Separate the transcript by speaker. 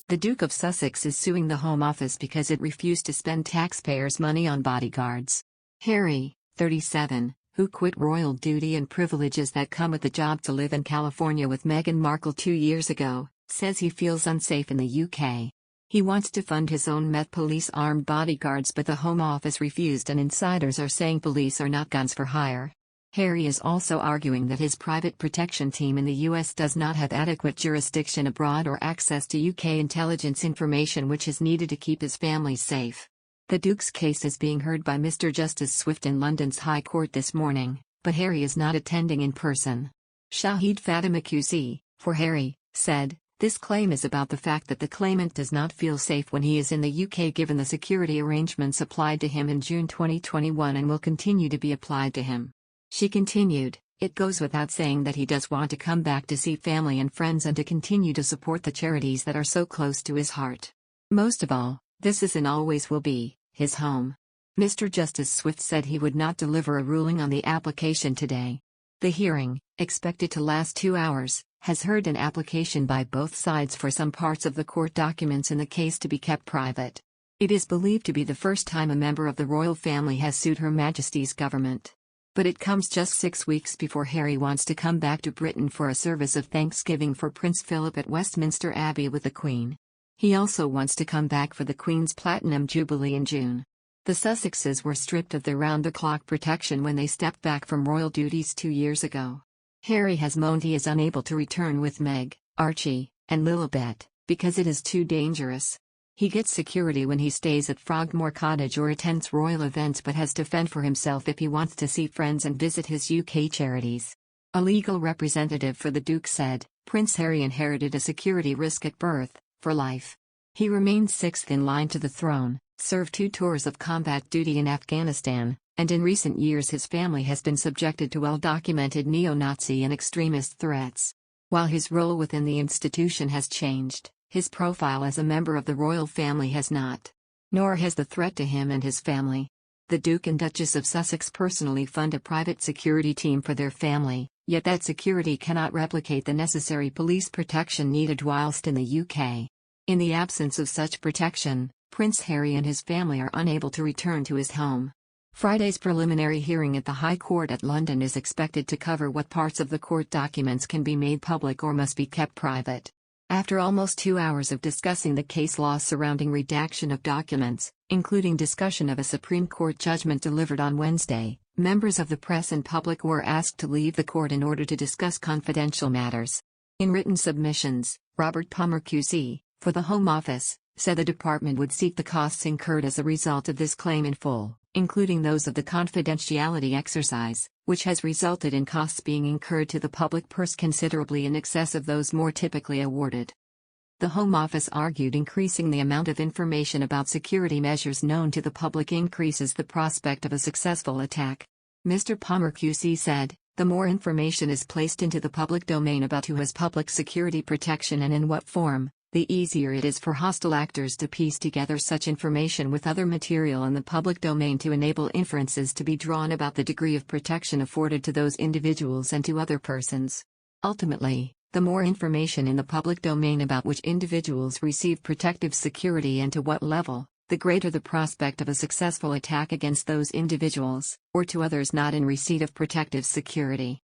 Speaker 1: The Duke of Sussex is suing the Home Office because it refused to spend taxpayers' money on bodyguards. Harry, 37, who quit royal duty and privileges that come with the job to live in California with Meghan Markle 2 years ago, says he feels unsafe in the UK. He wants to fund his own Met Police armed bodyguards, but the Home Office refused, and insiders are saying police are not guns for hire. Harry is also arguing that his private protection team in the US does not have adequate jurisdiction abroad or access to UK intelligence information which is needed to keep his family safe. The Duke's case is being heard by Mr. Justice Swift in London's High Court this morning, but Harry is not attending in person. Shahid Fatima QC, for Harry, said, "This claim is about the fact that the claimant does not feel safe when he is in the UK given the security arrangements applied to him in June 2021 and will continue to be applied to him." She continued, "It goes without saying that he does want to come back to see family and friends and to continue to support the charities that are so close to his heart. Most of all, this is and always will be his home." Mr. Justice Swift said he would not deliver a ruling on the application today. The hearing, expected to last 2 hours, has heard an application by both sides for some parts of the court documents in the case to be kept private. It is believed to be the first time a member of the royal family has sued Her Majesty's government. But it comes just 6 weeks before Harry wants to come back to Britain for a service of thanksgiving for Prince Philip at Westminster Abbey with the Queen. He also wants to come back for the Queen's Platinum Jubilee in June. The Sussexes were stripped of their round-the-clock protection when they stepped back from royal duties 2 years ago. Harry has moaned he is unable to return with Meg, Archie, and Lilibet, because it is too dangerous. He gets security when he stays at Frogmore Cottage or attends royal events, but has to fend for himself if he wants to see friends and visit his UK charities. A legal representative for the Duke said, "Prince Harry inherited a security risk at birth, for life. He remained 6th in line to the throne, served 2 tours of combat duty in Afghanistan, and in recent years his family has been subjected to well-documented neo-Nazi and extremist threats. While his role within the institution has changed, his profile as a member of the royal family has not. Nor has the threat to him and his family." The Duke and Duchess of Sussex personally fund a private security team for their family, yet that security cannot replicate the necessary police protection needed whilst in the UK. In the absence of such protection, Prince Harry and his family are unable to return to his home. Friday's preliminary hearing at the High Court at London is expected to cover what parts of the court documents can be made public or must be kept private. After almost 2 hours of discussing the case law surrounding redaction of documents, including discussion of a Supreme Court judgment delivered on Wednesday, members of the press and public were asked to leave the court in order to discuss confidential matters. In written submissions, Robert Palmer QC, for the Home Office, said the department would seek the costs incurred as a result of this claim in full, including those of the confidentiality exercise, which has resulted in costs being incurred to the public purse considerably in excess of those more typically awarded. The Home Office argued increasing the amount of information about security measures known to the public increases the prospect of a successful attack. Mr. Palmer QC said, "The more information is placed into the public domain about who has public security protection and in what form, the easier it is for hostile actors to piece together such information with other material in the public domain to enable inferences to be drawn about the degree of protection afforded to those individuals and to other persons. Ultimately, the more information in the public domain about which individuals receive protective security and to what level, the greater the prospect of a successful attack against those individuals, or to others not in receipt of protective security."